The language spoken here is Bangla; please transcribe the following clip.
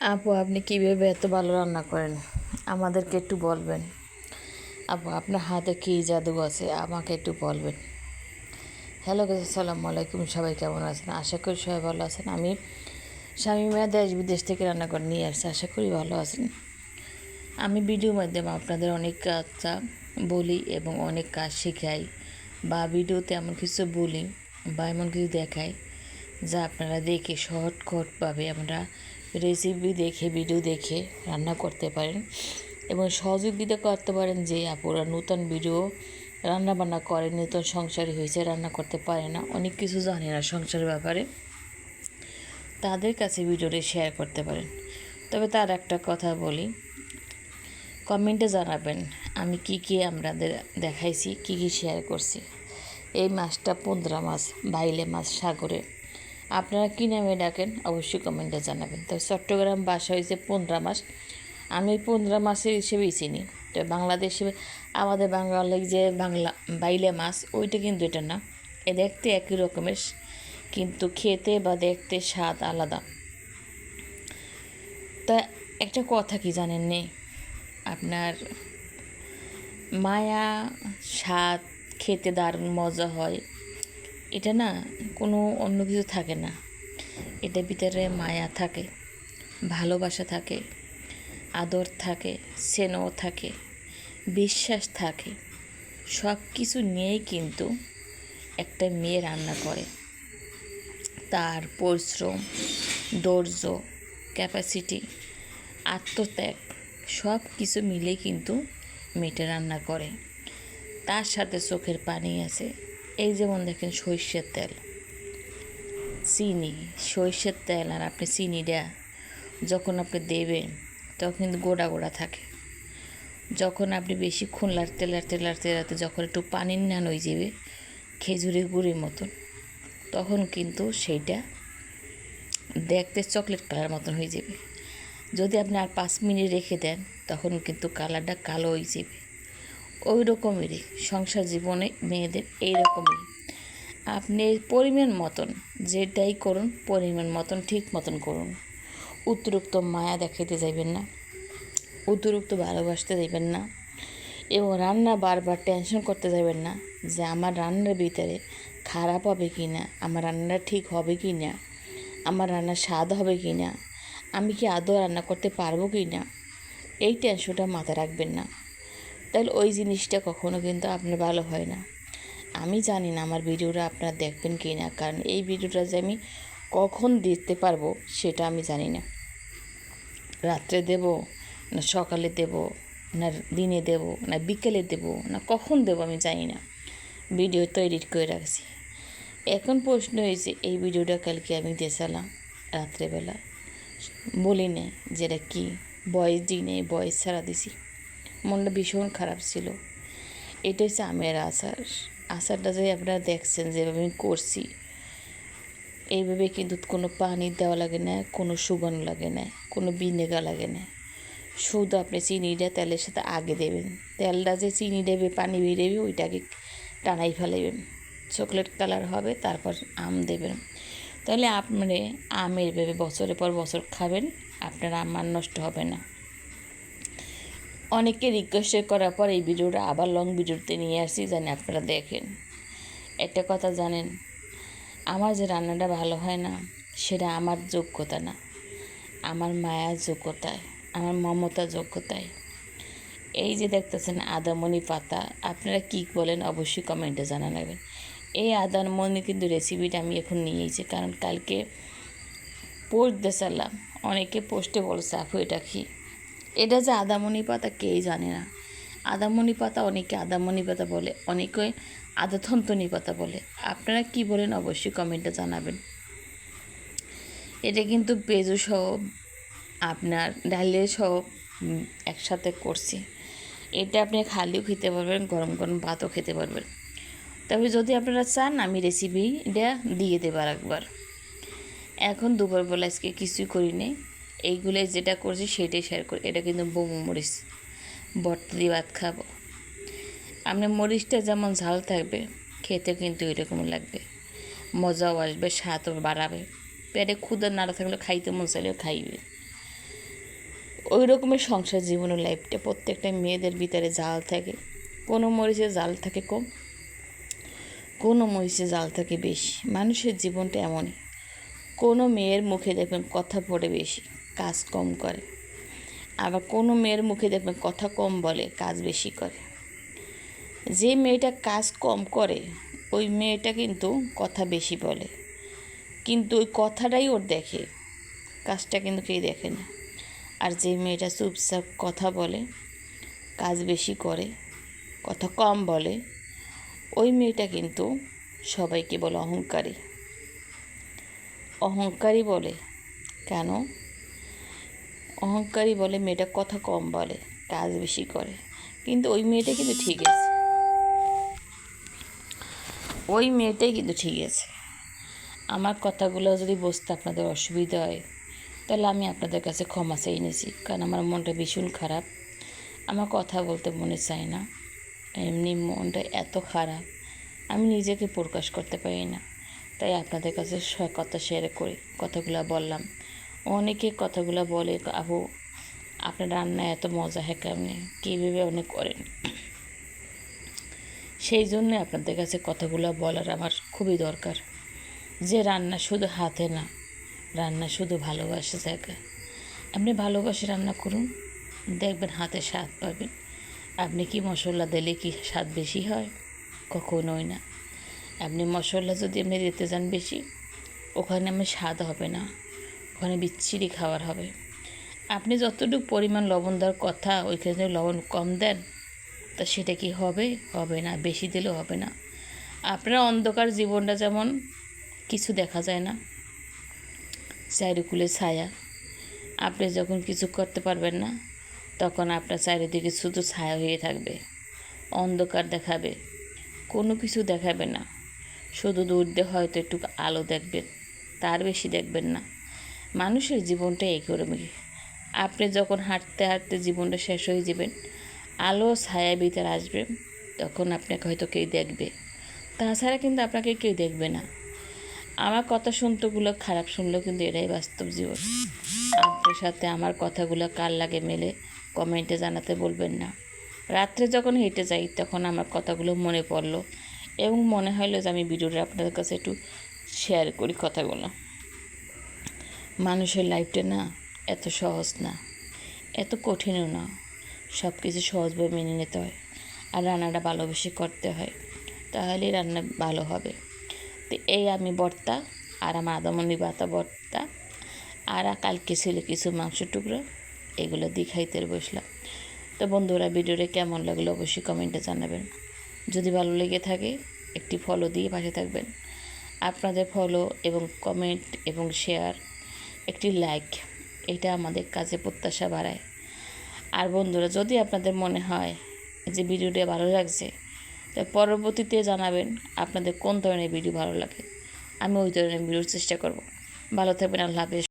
আপু, আপনি কীভাবে এত ভালো রান্না করেন? আমাদেরকে একটু বলবেন। আপু, আপনার হাতে কী জাদু আছে আমাকে একটু বলবেন। হ্যালো গাইস, আসসালামু আলাইকুম। সবাই কেমন আছেন? আশা করি সবাই ভালো আছেন। আমি শামীমা দেশ বিদেশ থেকে রান্না করে নিয়ে আসছি, আশা করি ভালো আছেন। আমি ভিডিওর মাধ্যমে আপনাদের অনেক কাজটা বলি এবং অনেক কাজ শেখাই, বা ভিডিওতে এমন কিছু বলি বা এমন কিছু দেখাই যা আপনারা দেখে শর্টকাটভাবে আমরা রেসিপি দেখে ভিডিও দেখে রান্না করতে পারেন এবং সহযোগিতা করতে পারেন। যে আপুরা নতুন ভিডিও রান্না বান্না করে, নতুন সংসারী হয়েছে, রান্না করতে পারে না, অনেক কিছু জানে না সংসারের ব্যাপারে, তাদের কাছে ভিডিওটি শেয়ার করতে পারেন। তবে তার একটা কথা বলি, কমেন্টে জানাবেন আমি কি কি আপনাদের দেখাইছি, কি কি শেয়ার করছি। এই মাছটা পোন্দ্রা মাছ, বাইলে মাছ সাগরে, আপনারা কী নামে ডাকেন অবশ্যই কমেন্টে জানাবেন। তো চট্টগ্রাম বাসা হয়েছে পোন্দ্রা মাছ, আমি পোন্দ্রা মাছের হিসেবেই চিনি। তো বাংলাদেশে আমাদের বাঙালি যে বাংলা বাইলে মাছ, ওইটা কিন্তু এটা না। এ দেখতে একই রকমের, কিন্তু খেতে বা দেখতে স্বাদ আলাদা। তা একটা কথা কি জানেন নে, আপনার মায়া স্বাদ খেতে দারুণ মজা হয়, এটা না কোনো অন্য কিছু থাকে না। এটার ভিতরে মায়া থাকে, ভালোবাসা থাকে, আদর থাকে, স্নেহ থাকে, বিশ্বাস থাকে, সব কিছু নিয়েই কিন্তু একটা মেয়ে রান্না করে। তার পরিশ্রম, ধৈর্য, ক্যাপাসিটি, আত্মত্যাগ সব কিছু মিলে কিন্তু মেয়েটা রান্না করে। তার সাথে চোখের পানি আছে। এই যেমন দেখেন সরষের তেল, চিনি, সরষের তেল আর আপনি চিনিটা যখন আপনি দেবেন তখন কিন্তু গোড়া গোড়া থাকে। যখন আপনি বেশিক্ষণ লাড়তে লাড়তে লাড়তে লাড়তে যখন একটু পানির নান হয়ে যাবে খেজুরের গুঁড়ির মতন, তখন কিন্তু সেইটা দেখতে চকলেট কালার মতন হয়ে যাবে। যদি আপনি আর 5 মিনিট রেখে দেন তখন কিন্তু কালারটা কালো হয়ে যাবে। ওই রকমেরই সংসার জীবনে মেয়েদের এই রকমই। আপনি পরিমাণ মতন যেটাই করুন, পরিমাণ মতন ঠিক মতন করুন। অতিরিক্ত মায়া দেখাইতে যাইবেন না, অতিরিক্ত ভালোবাসতে যাইবেন না, এবং রান্না বারবার টেনশন করতে যাবেন না যে আমার রান্নার ভিতরে খারাপ হবে কি না, আমার রান্নাটা ঠিক হবে কি না, আমার রান্নার স্বাদ হবে কি না, আমি কি আদৌ রান্না করতে পারবো কি না, এই টেনশনটা মাথায় রাখবেন না। তাহলে ওই জিনিসটা কখনো কিন্তু আপনার ভালো হয় না। আমি জানি না আমার ভিডিওটা আপনারা দেখবেন কি না, কারণ এই ভিডিওটা যে আমি কখন দিতে পারবো সেটা আমি জানি না। রাত্রে দেব না সকালে দেব না দিনে দেব না বিকেলে দেব না কখন দেব আমি জানি না। ভিডিও তো এডিট করে রাখছি। এখন প্রশ্ন হয়েছে এই ভিডিওটা কালকে আমি দিয়েছিলাম রাত্রেবেলা, বলি না যেটা কি ভয়েস দিই নেই, ভয়েস ছাড়া দিছি। মনটা ভীষণ খারাপ ছিল। এটা হচ্ছে আমের আচার। আচারটা যে আপনারা দেখছেন যেভাবে আমি করছি, এইভাবে কিন্তু কোনো পানি দেওয়া লাগে না, কোনো সুগন্ধ লাগে না, কোনো ভিনেগার লাগে না। শুধু আপনি চিনিটা তেলের সাথে আগে দেবেন, তেলটা যে চিনি দেবে পানি বেরোবে ওইটাকে টানাই ফেলাইবেন, চকলেট কালার হবে, তারপর আম দেবেন। তাহলে আপনি আমের ভেবে বছরের পর বছর খাবেন, আপনার আম আর নষ্ট হবে না। অনেকে রিকোয়েস্ট করার পর এই ভিডিওটা আবার লং ভিডিওতে নিয়ে আসছি, জানি আপনারা দেখেন। একটা কথা জানেন, আমার যে রান্নাটা ভালো হয় না সেটা আমার যোগ্যতা না, আমার মায়ার যোগ্যতায়, আমার মমতার যোগ্যতায়। এই যে দেখতেছেন আদামনি পাতা, আপনারা কী বলেন অবশ্যই কমেন্টে জানাবেন। এই আদামনি কিন্তু রেসিপিটা আমি এখন নিয়েছি, কারণ কালকে পোস্ট দিয়েছিলাম, অনেকে পোস্টে বলছে আপু এটা কি, এটা যে আদামনি পাতা কেই জানে না। আদামনি পাতা অনেকে আদামনি পাতা বলে, অনেকে আদাথন্তনি পাতা বলে। আপনারা কি বলেন অবশ্যই কমেন্টে জানাবেন। এটা কিন্তু পেঁয়াজু সহ আপনার ডালে সহ একসাথে করছি। এটা আপনি খালিও খেতে পারবেন, গরম গরম ভাতও খেতে পারবেন। তবে যদি আপনারা চান আমি রেসিপিটা দিয়ে দেবো একবার। এখন দুপুরবেলা আজকে কিছুই করি নেই, এইগুলো যেটা করছি সেটাই শেয়ার করি। এটা কিন্তু বোমো মরিচ ভর্তা দিয়ে ভাত খাবো। আপনার মরিচটা যেমন ঝাল থাকবে খেতে কিন্তু এরকম লাগবে, মজাও আসবে, স্বাদও বাড়াবে। পেটে ক্ষুধা না থাকলে খাইতে মন চাইলেও খাইবে। ওই রকমের সংসার জীবনের লাইফটা প্রত্যেকটা মেয়েদের ভিতরে জাল থাকে। কোনো মরিচে জাল থাকে কম, কোনো মরিচে জাল থাকে বেশি। মানুষের জীবনটা এমনই। কোনো মেয়ের মুখে দেখবেন কথা পড়ে বেশি, কাজ কম করে। আবার কোনো মেয়ের মুখে দেখবেন কথা কম বলে, কাজ বেশি করে। যে মেয়েটা কাজ কম করে ওই মেয়েটা কিন্তু কথা বেশি বলে, কিন্তু ওই কথাটাই ওর দেখে, কাজটা কিন্তু কেউ দেখে না। আর যে মেয়েটা চুপচাপ কথা বলে, কাজ বেশি করে, কথা কম বলে, ওই মেয়েটা কিন্তু সবাইকে বলে অহংকারী। অহংকারী বলে কেন? অহংকারী বলে মেয়েটা কথা কম বলে, কাজ বেশি করে, কিন্তু ওই মেয়েটা কিন্তু ঠিক আছে, ওই মেয়েটাই কিন্তু ঠিক আছে। আমার কথাগুলো যদি বুঝতে আপনাদের অসুবিধা হয় তাহলে আমি আপনাদের কাছে ক্ষমা চেয়ে নিয়েছি, কারণ আমার মনটা ভীষণ খারাপ। আমার কথা বলতে মনে চায় না, এমনি মনটা এত খারাপ আমি নিজেকে প্রকাশ করতে পারি না। তাই আপনাদের কাছে কথা শেয়ার করি, কথাগুলো বললাম। অনেকে কথাগুলো বলে, আপু আপনার রান্না এত মজা হয় কেমনে, কীভাবে অনেক করেন। সেই জন্য আপনাদের কাছে কথাগুলো বলার আমার খুবই দরকার, যে রান্না শুধু হাতে না, রান্না শুধু ভালোবাসা জায়গা। আপনি ভালোবাসে রান্না করুন, দেখবেন হাতে স্বাদ পাবেন। আপনি কি মশলা দিলে কি স্বাদ বেশি হয়? কখনোই না। আপনি মশলা যদি আপনি দিতে যান বেশি, ওখানে আমি স্বাদ হবে না, ওখানে বিচ্ছিরি খাবার হবে। আপনি যতটুকু পরিমাণ লবণ দেওয়ার কথা ওইখানে যদি লবণ কম দেন, তা সেটা কি হবে? হবে না, বেশি দিলেও হবে না। আপনার অন্ধকার জীবনটা যেমন কিছু দেখা যায় না, চারিকুলে ছায়া। আপনি যখন কিছু করতে পারবেন না, তখন আপনার চারিদিকে শুধু ছায়া হয়ে থাকবে, অন্ধকার দেখাবে, কোনো কিছু দেখাবে না। শুধু দূর দিয়ে হয়তো একটু আলো দেখবেন, তার বেশি দেখবেন না। মানুষের জীবনটা এইরকমই। আপনি যখন হাঁটতে হাঁটতে জীবনটা শেষ হয়ে যাবেন, আলো ছায়া ভিতরে আসবে, তখন আপনাকে হয়তো কেউ দেখবে, তাছাড়া কিন্তু আপনাকে কেউ দেখবে না। আমার কথা শুনতেগুলো খারাপ শুনলেও কিন্তু এটাই বাস্তব জীবন। আপনার সাথে আমার কথাগুলো কার লাগে মেলে কমেন্টে জানাতে বলবেন না। রাত্রে যখন হেঁটে যাই তখন আমার কথাগুলো মনে পড়লো এবং মনে হলো যে আমি ভিডিওটা আপনাদের কাছে একটু শেয়ার করি কথাগুলো। মানুষের লাইফটা না এত সহজ না, এত কঠিনও না। সব কিছু সহজভাবে মেনে নিতে হয়, আর রান্নাটা ভালোবেসে করতে হয়, তাহলেই রান্না ভালো হবে। তো এই আমি ভর্তা, আর আমার আদামনি বাতা ভর্তা, আর কালকে ছিল কিছু মাংস টুকরো, এগুলো দিয়ে খাইতে বসলাম। তো বন্ধুরা, ভিডিওটা কেমন লাগলো অবশ্যই কমেন্টে জানাবেন। যদি ভালো লেগে থাকে একটি ফলো দিয়ে পাশে থাকবেন। আপনাদের ফলো এবং কমেন্ট এবং শেয়ার, একটি লাইক, এটা আমাদের কাজে প্রত্যাশা বাড়ায়। আর বন্ধুরা, যদি আপনাদের মনে হয় যে ভিডিওটা ভালো লাগছে, তো পরবর্তীতে জানাবেন আপনাদের কোন ধরনের ভিডিও ভালো লাগে, আমি ওই ধরনের ভিডিওর চেষ্টা করব। ভালো থাকবেন, আল্লাহ হাফেজ।